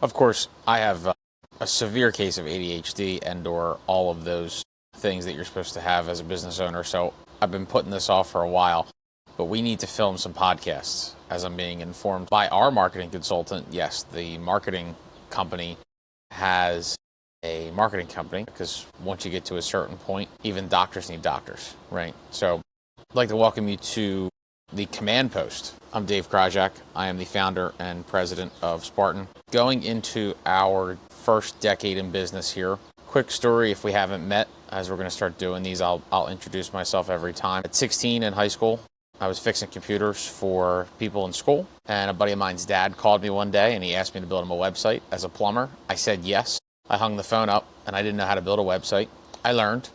Of course, I have a severe case of ADHD and or all of those things that you're supposed to have as a business owner. So I've been putting this off for a while, but we need to film some podcasts, as I'm being informed by our marketing consultant. Yes, the marketing company has a marketing company, because once you get to a certain point, even doctors need doctors, right? So I'd like to welcome you to the Command Post. I'm Dave Kryszczak. I am the founder and president of Spartan. Going into our first decade in business here. Quick story, if we haven't met, as we're going to start doing these, I'll introduce myself every time. At 16 in high school, I was fixing computers for people in school, and a buddy of mine's dad called me one day and he asked me to build him a website as a plumber. I said yes. I hung the phone up and I didn't know how to build a website. I learned,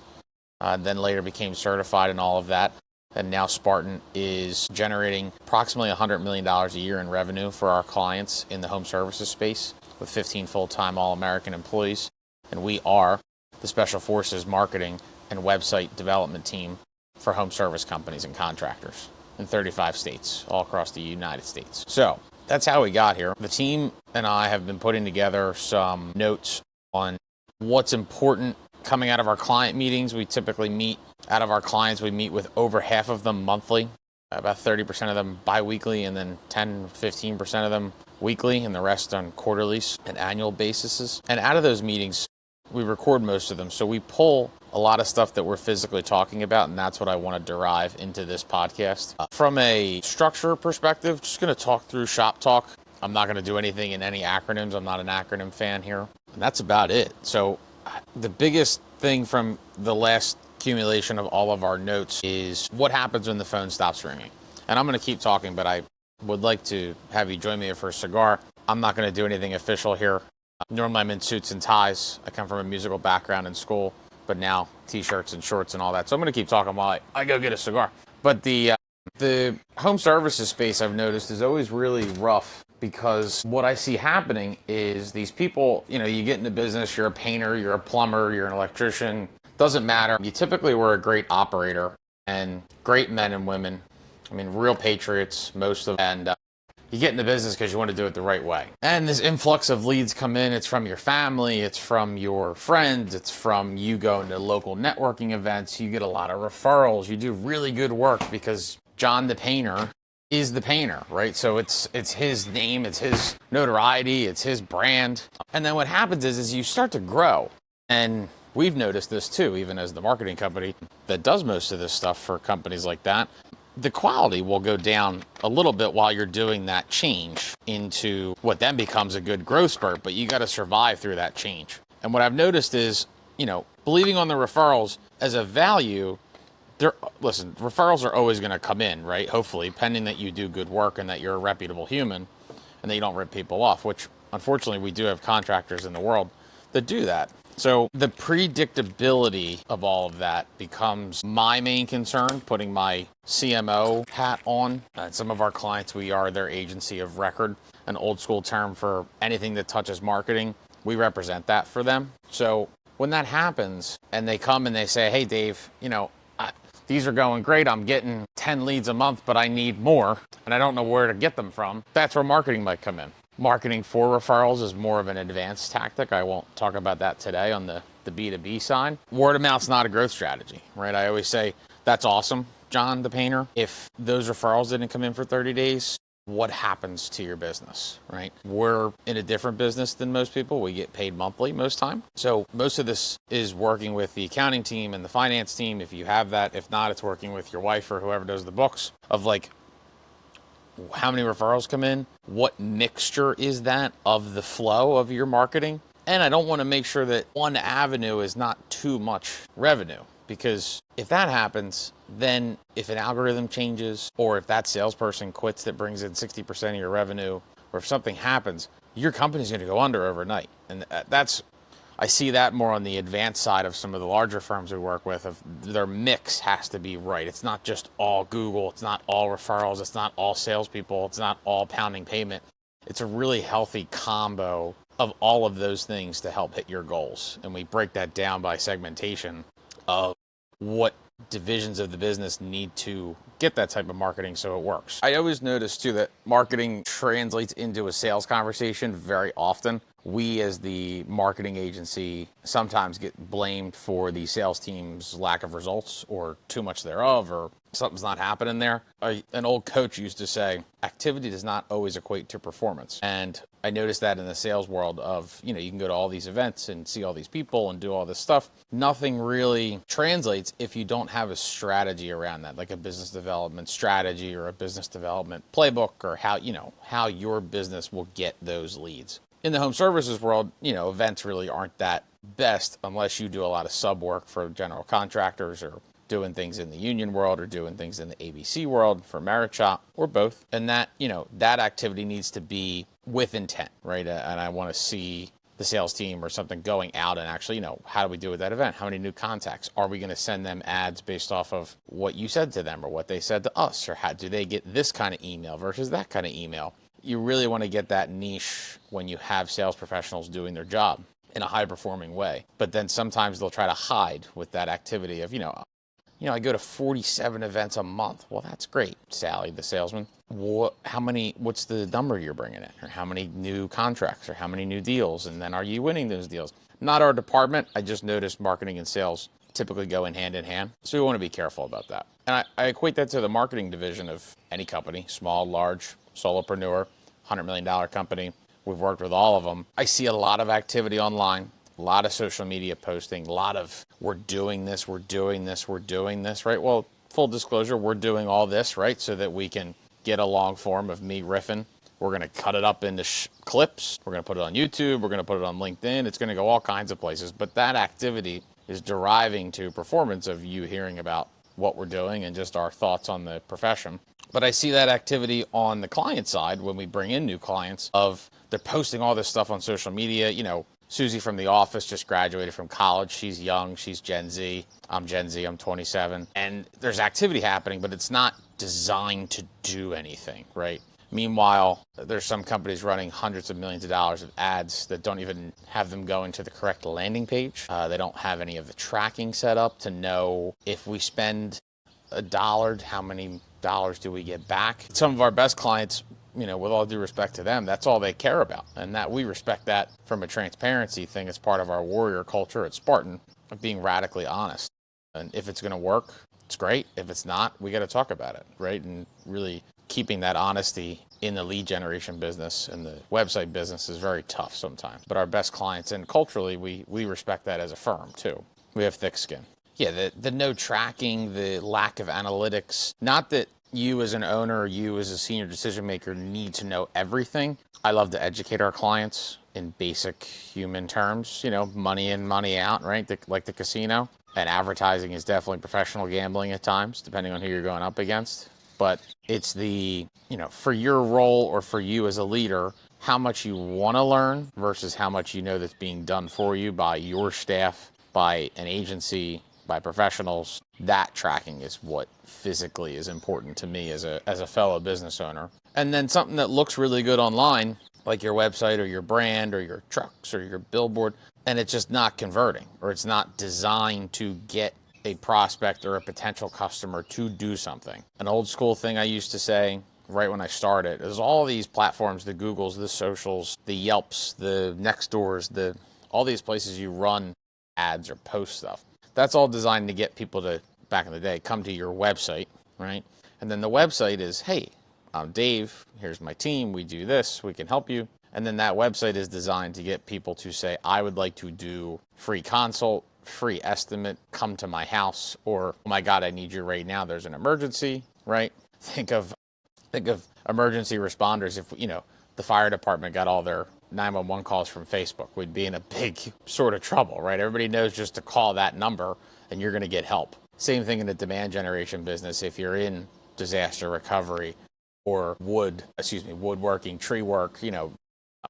then later became certified and all of that. And now Spartan is generating approximately $100 million a year in revenue for our clients in the home services space with 15 full-time All-American employees. And we are the Special Forces marketing and website development team for home service companies and contractors in 35 states all across the United States. So that's how we got here. The team and I have been putting together some notes on what's important coming out of our client meetings. We typically meet out of our clients, we meet with over half of them monthly, about 30% of them bi-weekly, and then 10-15% of them weekly, and the rest on quarterly and annual basis. And out of those meetings, we record most of them. So we pull a lot of stuff that we're physically talking about, and that's what I want to derive into this podcast. From a structure perspective, just going to talk through shop talk. I'm not going to do anything in any acronyms. I'm not an acronym fan here. And that's about it. So the biggest thing from the last accumulation of all of our notes is what happens when the phone stops ringing. And I'm going to keep talking, but I would like to have you join me for a cigar. I'm not going to do anything official here. Normally I'm in suits and ties. I come from a musical background in school, but now t-shirts and shorts and all that. So I'm going to keep talking while I go get a cigar. But the home services space, I've noticed, is always really rough, because what I see happening is these people, you get into business, you're a painter, you're a plumber, you're an electrician, doesn't matter. You typically were a great operator, and great men and women, real patriots, most of them, and you get into business because you want to do it the right way. And this influx of leads come in. It's from your family, it's from your friends, it's from you going to local networking events. You get a lot of referrals. You do really good work because John the painter is the painter, right? So it's his name, it's his notoriety, it's his brand. And then what happens is you start to grow. And we've noticed this too, even as the marketing company that does most of this stuff for companies like that. The quality will go down a little bit while you're doing that change into what then becomes a good growth spurt, but you got to survive through that change. And what I've noticed is, believing on the referrals as a value, referrals are always going to come in, right? Hopefully, pending that you do good work and that you're a reputable human and that you don't rip people off, which unfortunately we do have contractors in the world that do that. So the predictability of all of that becomes my main concern, putting my CMO hat on. Some of our clients, we are their agency of record, an old school term for anything that touches marketing. We represent that for them. So when that happens and they come and they say, hey, Dave, these are going great. I'm getting 10 leads a month, but I need more and I don't know where to get them from. That's where marketing might come in. Marketing for referrals is more of an advanced tactic. I won't talk about that today on the B2B side. Word of mouth's not a growth strategy, right? I always say, that's awesome, John the painter. If those referrals didn't come in for 30 days, what happens to your business, right? We're in a different business than most people. We get paid monthly most time. So most of this is working with the accounting team and the finance team, if you have that. If not, it's working with your wife or whoever does the books of how many referrals come in, what mixture is that of the flow of your marketing. And I don't want to make sure that one avenue is not too much revenue, because if that happens, then if an algorithm changes, or if that salesperson quits that brings in 60% of your revenue, or if something happens, your company's going to go under overnight. And I see that more on the advanced side of some of the larger firms we work with. Of their mix has to be right. It's not just all Google. It's not all referrals. It's not all salespeople. It's not all pounding payment. It's a really healthy combo of all of those things to help hit your goals. And we break that down by segmentation of what divisions of the business need to get that type of marketing so it works. I always notice too that marketing translates into a sales conversation very often. We as the marketing agency sometimes get blamed for the sales team's lack of results or too much thereof, or something's not happening there. An old coach used to say, activity does not always equate to performance. And I noticed that in the sales world of, you can go to all these events and see all these people and do all this stuff. Nothing really translates if you don't have a strategy around that, like a business development strategy or a business development playbook, or how your business will get those leads. In the home services world, events really aren't that best unless you do a lot of sub work for general contractors, or doing things in the union world, or doing things in the ABC world for Merit Shop, or both. And that, that activity needs to be with intent, right? And I want to see the sales team or something going out and actually, how do we do with that event? How many new contacts? Are we going to send them ads based off of what you said to them or what they said to us? Or how do they get this kind of email versus that kind of email? You really want to get that niche when you have sales professionals doing their job in a high performing way. But then sometimes they'll try to hide with that activity of, I go to 47 events a month. Well, that's great, Sally, the salesman. What's the number you're bringing in? Or how many new contracts, or how many new deals? And then are you winning those deals? Not our department. I just noticed marketing and sales typically go in hand. So we want to be careful about that. And I equate that to the marketing division of any company, small, large, solopreneur, $100 million company. We've worked with all of them. I see a lot of activity online, a lot of social media posting, a lot of we're doing this, right? Well, full disclosure, we're doing all this, right? So that we can get a long form of me riffing. We're going to cut it up into clips. We're going to put it on YouTube. We're going to put it on LinkedIn. It's going to go all kinds of places. But that activity is deriving to performance of you hearing about what we're doing and just our thoughts on the profession. But I see that activity on the client side when we bring in new clients of they're posting all this stuff on social media. Susie from the office just graduated from college. She's young. She's Gen Z. I'm Gen Z. I'm 27. And there's activity happening, but it's not designed to do anything, right? Meanwhile, there's some companies running hundreds of millions of dollars of ads that don't even have them going to the correct landing page. They don't have any of the tracking set up to know if we spend $1, how many dollars do we get back? Some of our best clients, with all due respect to them, that's all they care about. And that we respect that from a transparency thing. It's part of our warrior culture at Spartan of being radically honest. And if it's going to work, it's great. If it's not, we got to talk about it, right? And really keeping that honesty in the lead generation business and the website business is very tough sometimes. But our best clients, and culturally, we respect that as a firm too. We have thick skin. Yeah, the no tracking, the lack of analytics, not that you as an owner or you as a senior decision maker need to know everything. I love to educate our clients in basic human terms, money in, money out, right? Like the casino. And advertising is definitely professional gambling at times, depending on who you're going up against. But it's for your role or for you as a leader, how much you want to learn versus how much that's being done for you by your staff, by an agency, by professionals. That tracking is what physically is important to me as a fellow business owner. And then something that looks really good online, like your website or your brand or your trucks or your billboard, and it's just not converting, or it's not designed to get a prospect or a potential customer to do something. An old school thing I used to say right when I started is all these platforms, the Googles, the socials, the Yelps, the Nextdoors, all these places you run ads or post stuff. That's all designed to get people to, back in the day, come to your website, right? And then the website is, hey, I'm Dave, here's my team, we do this, we can help you. And then that website is designed to get people to say, I would like to do free consult, free estimate, come to my house, or, oh my God, I need you right now, there's an emergency, right? Think of emergency responders. If, the fire department got all their 911 calls from Facebook, we'd be in a big sort of trouble, right? Everybody knows just to call that number and you're going to get help. Same thing in the demand generation business. If you're in disaster recovery or woodworking, tree work,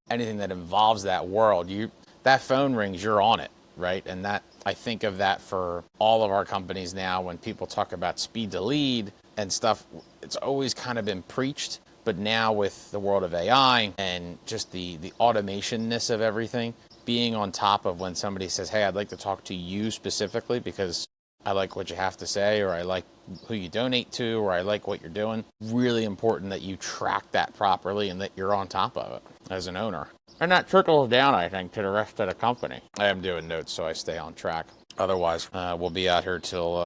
anything that involves that world, that phone rings, you're on it, right? And that, I think of that for all of our companies now. When people talk about speed to lead and stuff, it's always kind of been preached. But now with the world of AI and just the automationness of everything, being on top of when somebody says, hey, I'd like to talk to you specifically because I like what you have to say, or I like who you donate to, or I like what you're doing. Really important that you track that properly and that you're on top of it as an owner. And that trickles down, I think, to the rest of the company. I am doing notes so I stay on track. Otherwise, we'll be out here till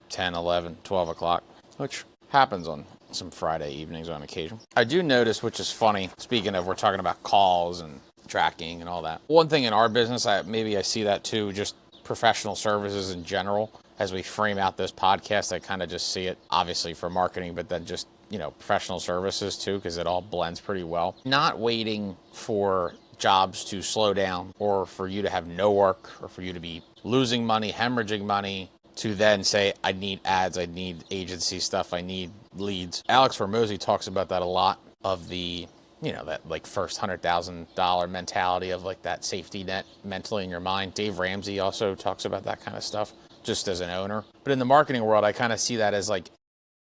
10, 11, 12 o'clock, which happens on some Friday evenings on occasion. I do notice, which is funny, speaking of, we're talking about calls and tracking and all that. One thing in our business, maybe I see that too, just professional services in general. As we frame out this podcast, I kind of just see it, obviously for marketing, but then just, professional services too, because it all blends pretty well. Not waiting for jobs to slow down or for you to have no work or for you to be losing money, hemorrhaging money, to then say, I need ads, I need agency stuff, I need leads. Alex Hormozy talks about that a lot, of the, that like first $100,000 mentality of like that safety net mentally in your mind. Dave Ramsey also talks about that kind of stuff, just as an owner. But in the marketing world, I kind of see that as like,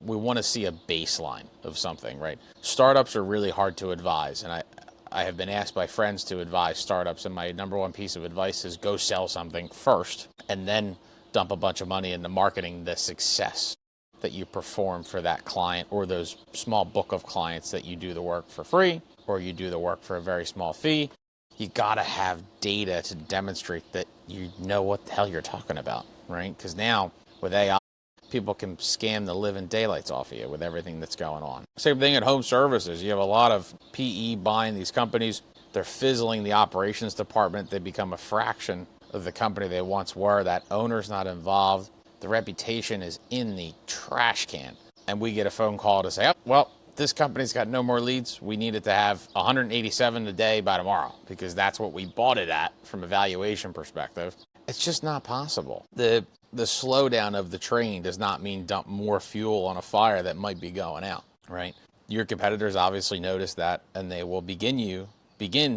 we want to see a baseline of something, right? Startups are really hard to advise. And I have been asked by friends to advise startups. And my number one piece of advice is go sell something first and then dump a bunch of money into marketing the success that you perform for that client, or those small book of clients that you do the work for free or you do the work for a very small fee. You got to have data to demonstrate that you know what the hell you're talking about, right? Because now with AI, people can scam the living daylights off of you with everything that's going on. Same thing at home services. You have a lot of PE buying these companies. They're fizzling the operations department. They become a fraction of the company they once were. That owner's not involved. The reputation is in the trash can. And we get a phone call to say, oh, well, this company's got no more leads. We need it to have 187 a day by tomorrow, because that's what we bought it at from a valuation perspective. It's just not possible. The slowdown of the train does not mean dump more fuel on a fire that might be going out, right? Your competitors obviously notice that, and they will begin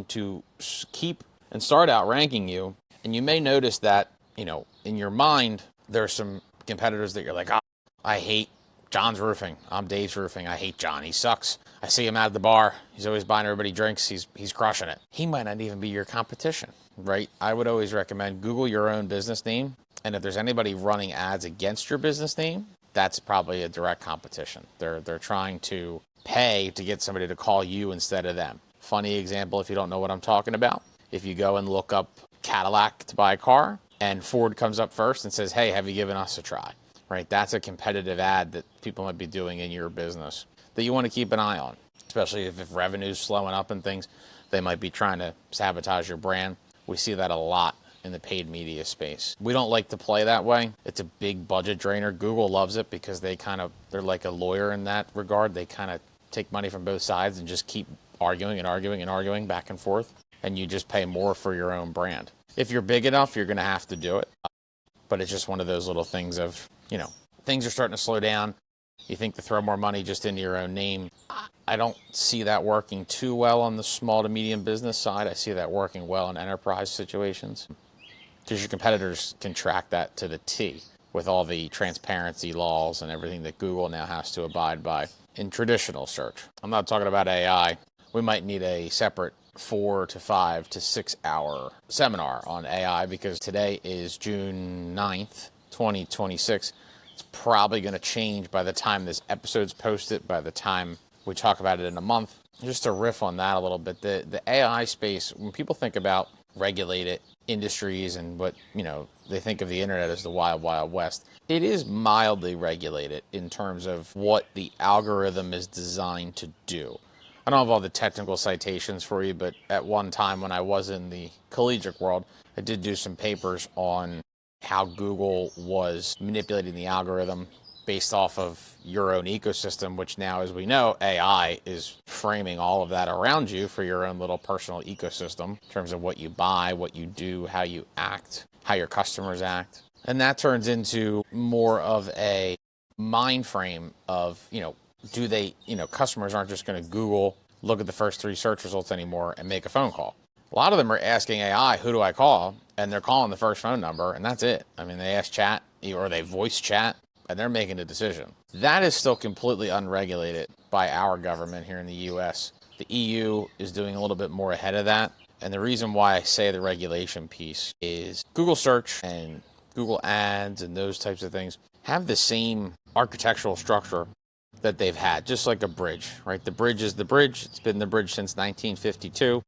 to keep and start outranking you. And you may notice that, in your mind, there's some competitors that you're like, oh, I hate John's roofing. I'm Dave's roofing. I hate John. He sucks. I see him out at the bar. He's always buying everybody drinks. He's crushing it. He might not even be your competition, right? I would always recommend Google your own business name. And if there's anybody running ads against your business name, that's probably a direct competition. They're trying to pay to get somebody to call you instead of them. Funny example, if you don't know what I'm talking about, if you go and look up Cadillac to buy a car and Ford comes up first and says, hey, have you given us a try? Right? That's a competitive ad that people might be doing in your business that you want to keep an eye on, especially if revenue's slowing up and things. They might be trying to sabotage your brand. We see that a lot in the paid media space. We don't like to play that way. It's a big budget drainer. Google loves it because they're like a lawyer in that regard. They kind of take money from both sides and just keep arguing and arguing and arguing back and forth. And you just pay more for your own brand. If you're big enough, you're going to have to do it. But it's just one of those little things of, things are starting to slow down. You think to throw more money just into your own name. I don't see that working too well on the small to medium business side. I see that working well in enterprise situations, because your competitors can track that to the T with all the transparency laws and everything that Google now has to abide by in traditional search. I'm not talking about AI. We might need a separate 4 to 5 to 6 hour seminar on AI, because today is June 9th, 2026. It's probably going to change by the time this episode's posted, by the time we talk about it in a month. Just to riff on that a little bit, the AI space, when people think about regulated industries and what, they think of the internet as the wild, wild west, it is mildly regulated in terms of what the algorithm is designed to do. I don't have all the technical citations for you, but at one time when I was in the collegiate world, I did do some papers on how Google was manipulating the algorithm based off of your own ecosystem, which now, as we know, AI is framing all of that around you for your own little personal ecosystem in terms of what you buy, what you do, how you act, how your customers act. And that turns into more of a mind frame of, do they, customers aren't just going to Google, look at the first 3 search results anymore and make a phone call. A lot of them are asking AI, who do I call? And they're calling the first phone number, and that's it. I mean, they ask chat or they voice chat, and they're making a decision. That is still completely unregulated by our government here in the US. The EU is doing a little bit more ahead of that. And the reason why I say the regulation piece is Google search and Google Ads and those types of things have the same architectural structure that they've had, just like a bridge, right? The bridge is the bridge. It's been the bridge since 1952.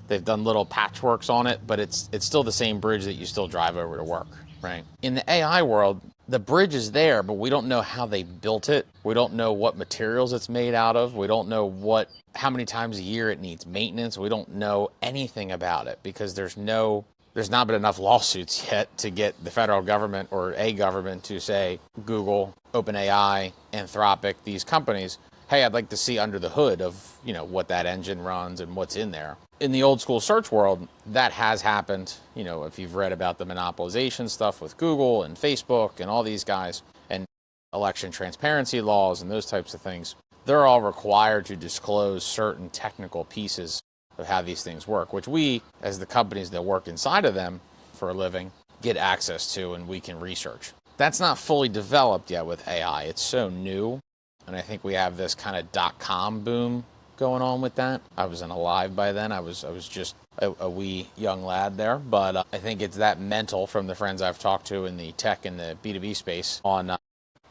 They've done little patchworks on it, but it's still the same bridge that you still drive over to work, right? In the AI world, the bridge is there, but we don't know how they built it. We don't know what materials it's made out of. We don't know how many times a year it needs maintenance. We don't know anything about it because there's not been enough lawsuits yet to get the federal government or a government to say, Google, OpenAI, Anthropic, these companies, hey, I'd like to see under the hood of, what that engine runs and what's in there. In the old school search world, that has happened. If you've read about the monopolization stuff with Google and Facebook and all these guys and election transparency laws and those types of things, they're all required to disclose certain technical pieces of how these things work, which we, as the companies that work inside of them for a living, get access to and we can research. That's not fully developed yet with AI. It's so new. And I think we have this kind of .com boom going on with that. I wasn't alive by then. I was just a wee young lad there. But I think it's that mental from the friends I've talked to in the tech and the B2B space on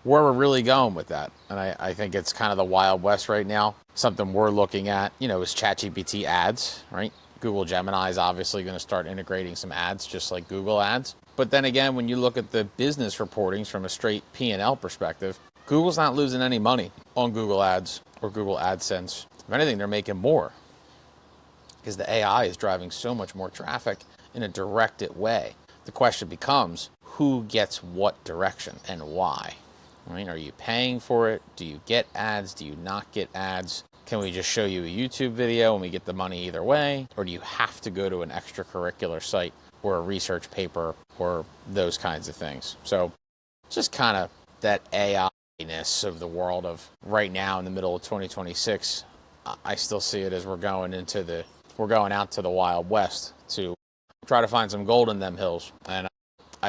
where we're really going with that. And I think it's kind of the Wild West right now. Something we're looking at, is ChatGPT ads, right? Google Gemini is obviously going to start integrating some ads just like Google ads. But then again, when you look at the business reportings from a straight P&L perspective, Google's not losing any money on Google ads or Google AdSense. If anything, they're making more because the AI is driving so much more traffic in a directed way. The question becomes, who gets what direction and why? Right? Are you paying for it? Do you get ads? Do you not get ads? Can we just show you a YouTube video and we get the money either way? Or do you have to go to an extracurricular site or a research paper or those kinds of things? So just kind of that AI-ness of the world of right now in the middle of 2026. I still see it as we're going out to the Wild West to try to find some gold in them hills. And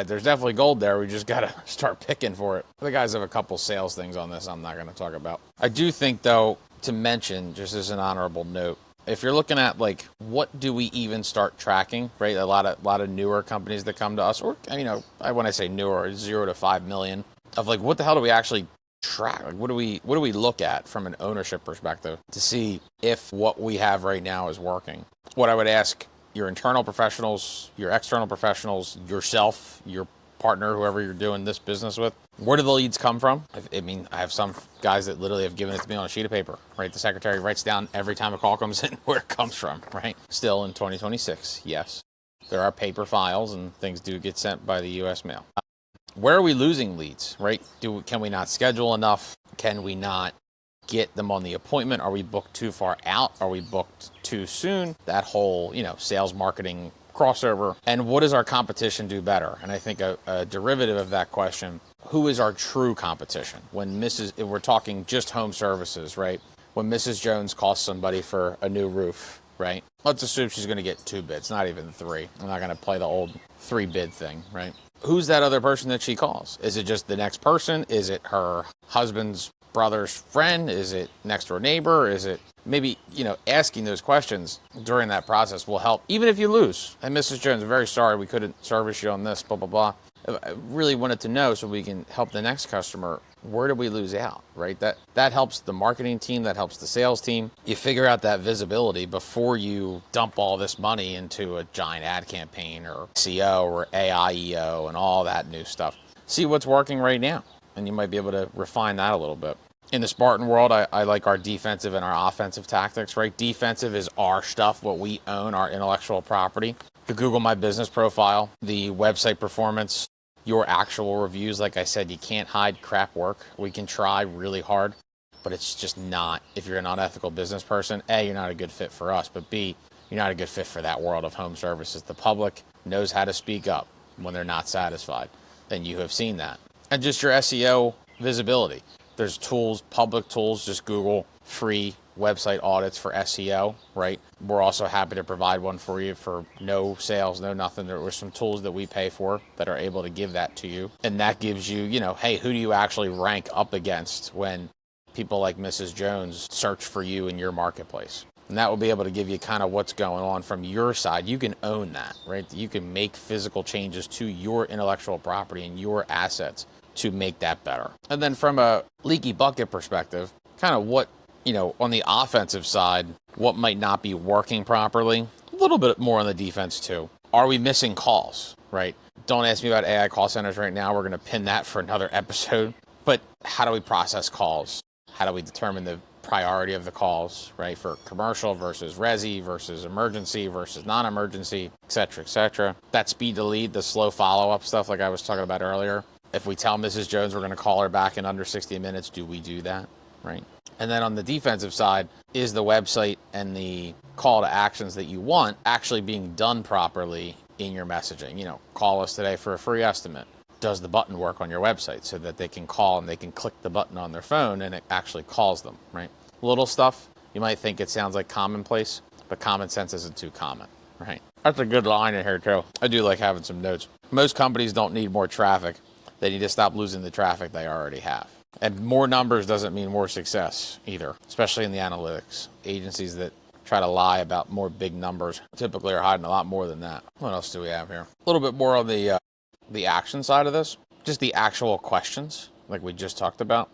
there's definitely gold there. We just got to start picking for it. The guys have a couple sales things on this I'm not going to talk about. I do think, though, to mention, just as an honorable note, if you're looking at what do we even start tracking, right? A lot of newer companies that come to us, or when I say newer, 0 to 5 million, of what the hell do we actually track? What do we look at from an ownership perspective to see if what we have right now is working? What I would ask your internal professionals, your external professionals, yourself, your partner, whoever you're doing this business with, where do the leads come from? I have some guys that literally have given it to me on a sheet of paper, right? The secretary writes down every time a call comes in where it comes from, right? Still in 2026, yes. There are paper files and things do get sent by the U.S. mail. Where are we losing leads, right? Can we not schedule enough? Can we not get them on the appointment? Are we booked too far out? Are we booked too soon? That whole, sales marketing crossover. And what does our competition do better? And I think a derivative of that question, who is our true competition? If we're talking just home services, right? When Mrs. Jones calls somebody for a new roof, right? Let's assume she's going to get 2 bids, not even 3. I'm not going to play the old 3 bid thing, right? Who's that other person that she calls? Is it just the next person? Is it her husband's brother's friend? Is it next door neighbor? Is it maybe, asking those questions during that process will help, even if you lose. And Mrs. Jones, very sorry we couldn't service you on this, blah, blah, blah. I really wanted to know so we can help the next customer. Where do we lose out, right? That helps the marketing team, that helps the sales team. You figure out that visibility before you dump all this money into a giant ad campaign or SEO or AIEO and all that new stuff. See what's working right now, and you might be able to refine that a little bit. In the Spartan world, I like our defensive and our offensive tactics, right? Defensive is our stuff, what we own, our intellectual property. The Google My Business profile, the website performance, your actual reviews. Like I said, you can't hide crap work. We can try really hard, but it's just not. If you're an unethical business person, A, you're not a good fit for us, but B, you're not a good fit for that world of home services. The public knows how to speak up when they're not satisfied, and you have seen that. And just your SEO visibility. There's tools, public tools, just Google free website audits for SEO, right? We're also happy to provide one for you for no sales, no nothing. There were some tools that we pay for that are able to give that to you. And that gives you, hey, who do you actually rank up against when people like Mrs. Jones search for you in your marketplace? And that will be able to give you kind of what's going on from your side. You can own that, right? You can make physical changes to your intellectual property and your assets to make that better. And then from a leaky bucket perspective, kind of what, on the offensive side, what might not be working properly, a little bit more on the defense too. Are we missing calls, right? Don't ask me about AI call centers right now. We're going to pin that for another episode. But how do we process calls? How do we determine the priority of the calls, right? For commercial versus resi versus emergency versus non-emergency, et cetera, et cetera. That speed to lead, the slow follow-up stuff like I was talking about earlier. If we tell Mrs. Jones we're going to call her back in under 60 minutes, do we do that, right? And then on the defensive side, is the website and the call to actions that you want actually being done properly in your messaging? Call us today for a free estimate. Does the button work on your website so that they can call and they can click the button on their phone and it actually calls them, right? Little stuff, you might think it sounds like commonplace, but common sense isn't too common, right? That's a good line in here too. I do like having some notes. Most companies don't need more traffic. They need to stop losing the traffic they already have. And more numbers doesn't mean more success either, especially in the analytics. Agencies that try to lie about more big numbers typically are hiding a lot more than that. What else do we have here? A little bit more on the action side of this, just the actual questions like we just talked about.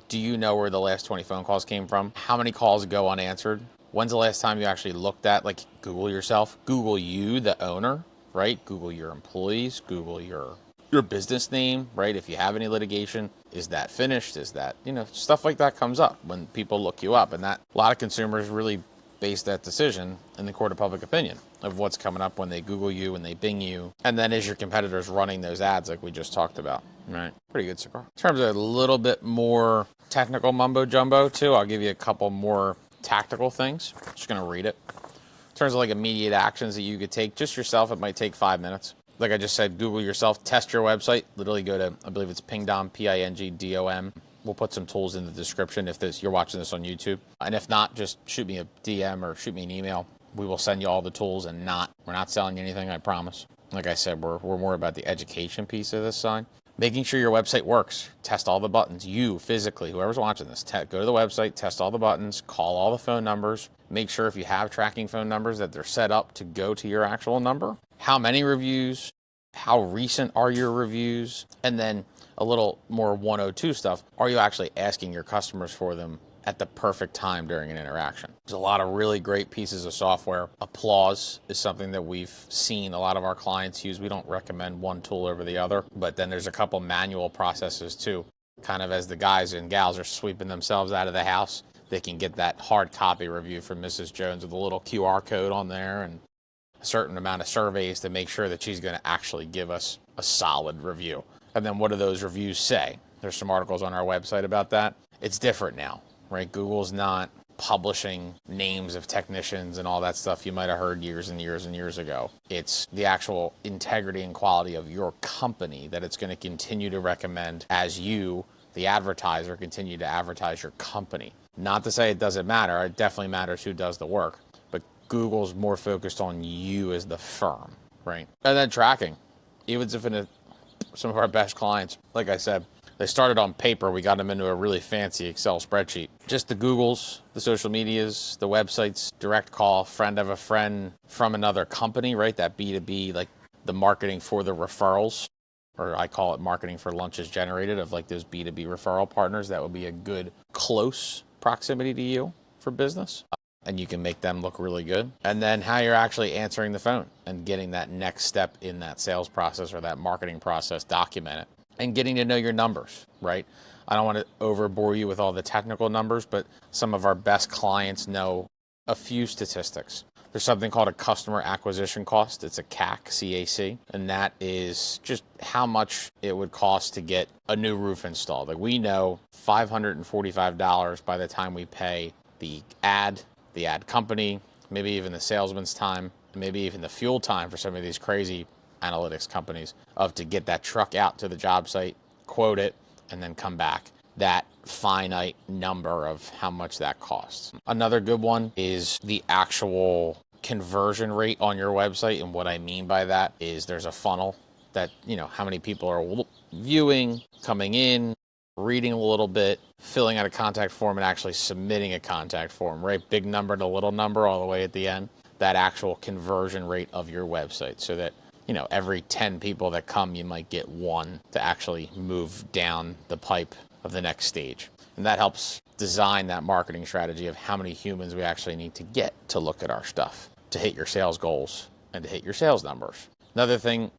Do you know where the last 20 phone calls came from? How many calls go unanswered? When's the last time you actually looked at, like, Google yourself? Google you, the owner, right? Google your employees. Google your business name, right? If you have any litigation, is that finished? Is that, stuff like that comes up when people look you up. And that a lot of consumers really base that decision in the court of public opinion of what's coming up when they Google you, when they Bing you. And then is your competitors running those ads like we just talked about, right? Pretty good score. In terms of a little bit more technical mumbo jumbo too, I'll give you a couple more tactical things. Just going to read it. In terms of like immediate actions that you could take just yourself, it might take 5 minutes. Like I just said, Google yourself, test your website. Literally go to, I believe it's Pingdom, Pingdom. We'll put some tools in the description if you're watching this on YouTube. And if not, just shoot me a DM or shoot me an email. We will send you all the tools and we're not selling you anything, I promise. Like I said, we're more about the education piece of this side. Making sure your website works. Test all the buttons. You, physically, whoever's watching this, go to the website, test all the buttons, call all the phone numbers. Make sure if you have tracking phone numbers that they're set up to go to your actual number. How many reviews? How recent are your reviews? And then a little more 102 stuff. Are you actually asking your customers for them at the perfect time during an interaction? There's a lot of really great pieces of software. Applause is something that we've seen a lot of our clients use. We don't recommend one tool over the other, but then there's a couple manual processes too. Kind of as the guys and gals are sweeping themselves out of the house, they can get that hard copy review from Mrs. Jones with a little QR code on there and a certain amount of surveys to make sure that she's going to actually give us a solid review. And then what do those reviews say? There's some articles on our website about that. It's different now, right? Google's not publishing names of technicians and all that stuff you might have heard years and years and years ago. It's the actual integrity and quality of your company that it's going to continue to recommend as you, the advertiser, continue to advertise your company. Not to say it doesn't matter. It definitely matters who does the work. But Google's more focused on you as the firm, right? And then tracking. Even if some of our best clients, like I said, they started on paper. We got them into a really fancy Excel spreadsheet. Just the Googles, the social medias, the websites, direct call, friend of a friend from another company, right? That B2B, like the marketing for the referrals, or I call it marketing for lunches generated of like those B2B referral partners. That would be a good close proximity to you for business. And you can make them look really good. And then how you're actually answering the phone and getting that next step in that sales process or that marketing process documented. And getting to know your numbers, right? I don't want to overbore you with all the technical numbers, but some of our best clients know a few statistics. There's something called a customer acquisition cost. It's a CAC, C-A-C, and that is just how much it would cost to get a new roof installed. Like we know $545 by the time we pay the ad company, maybe even the salesman's time, maybe even the fuel time for some of these crazy analytics companies to get that truck out to the job site, quote it, and then come back. That finite number of how much that costs. Another good one is the actual conversion rate on your website. And what I mean by that is there's a funnel that, how many people are viewing, coming in, reading a little bit, filling out a contact form, and actually submitting a contact form, right? Big number to little number all the way at the end, that actual conversion rate of your website, so that, every 10 people that come, you might get one to actually move down the pipe of the next stage. And that helps design that marketing strategy of how many humans we actually need to get to look at our stuff, to hit your sales goals and to hit your sales numbers. Another thing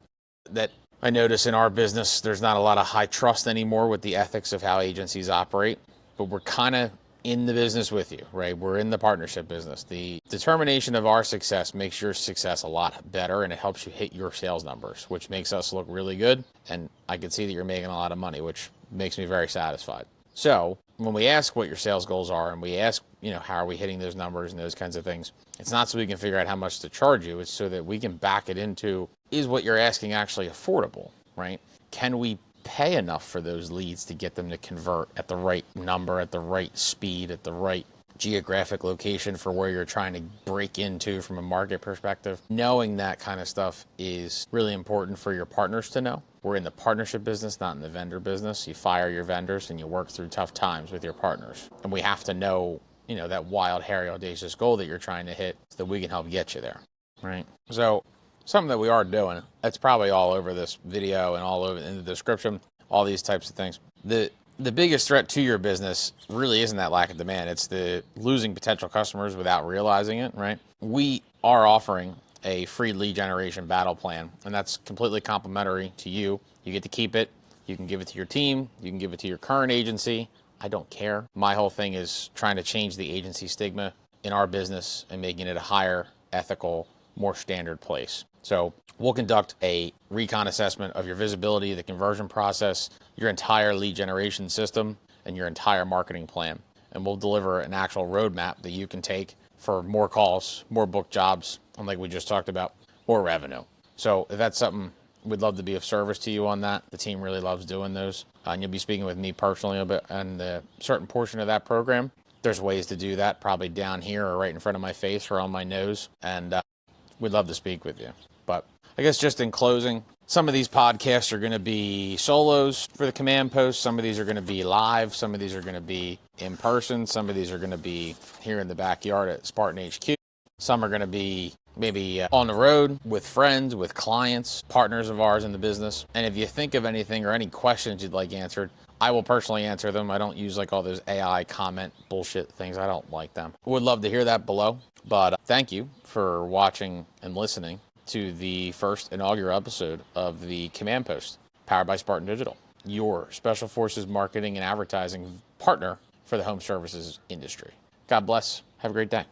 that I notice in our business, there's not a lot of high trust anymore with the ethics of how agencies operate, but we're kind of in the business with you, right? We're in the partnership business. The determination of our success makes your success a lot better, and it helps you hit your sales numbers, which makes us look really good. And I can see that you're making a lot of money, which makes me very satisfied. So when we ask what your sales goals are and we ask, how are we hitting those numbers and those kinds of things, it's not so we can figure out how much to charge you. It's so that we can back it into, is what you're asking actually affordable, right? Can we pay enough for those leads to get them to convert at the right number, at the right speed, at the right geographic location for where you're trying to break into from a market perspective? Knowing that kind of stuff is really important for your partners to know. We're in the partnership business, not in the vendor business. You fire your vendors and you work through tough times with your partners. And we have to know, that wild, hairy, audacious goal that you're trying to hit so that we can help get you there, right? So something that we are doing, that's probably all over this video and all over in the description, all these types of things. The biggest threat to your business really isn't that lack of demand. It's the losing potential customers without realizing it, right? We are offering a free lead generation battle plan, and that's completely complimentary to you. You get to keep it. You can give it to your team. You can give it to your current agency. I don't care. My whole thing is trying to change the agency stigma in our business and making it a higher, ethical, more standard place. So we'll conduct a recon assessment of your visibility, the conversion process, your entire lead generation system, and your entire marketing plan. And we'll deliver an actual roadmap that you can take for more calls, more booked jobs, and like we just talked about, more revenue. So if that's something, we'd love to be of service to you on that. The team really loves doing those. And you'll be speaking with me personally a bit on the certain portion of that program. There's ways to do that, probably down here or right in front of my face or on my nose. And we'd love to speak with you. But I guess just in closing, some of these podcasts are going to be solos for the command post. Some of these are going to be live. Some of these are going to be in person. Some of these are going to be here in the backyard at Spartan HQ. Some are going to be maybe on the road with friends, with clients, partners of ours in the business. And if you think of anything or any questions you'd like answered, I will personally answer them. I don't use like all those AI comment bullshit things. I don't like them. Would love to hear that below. But thank you for watching and listening to the first inaugural episode of the Command Post, powered by Spartan Digital, your Special Forces marketing and advertising partner for the home services industry. God bless. Have a great day.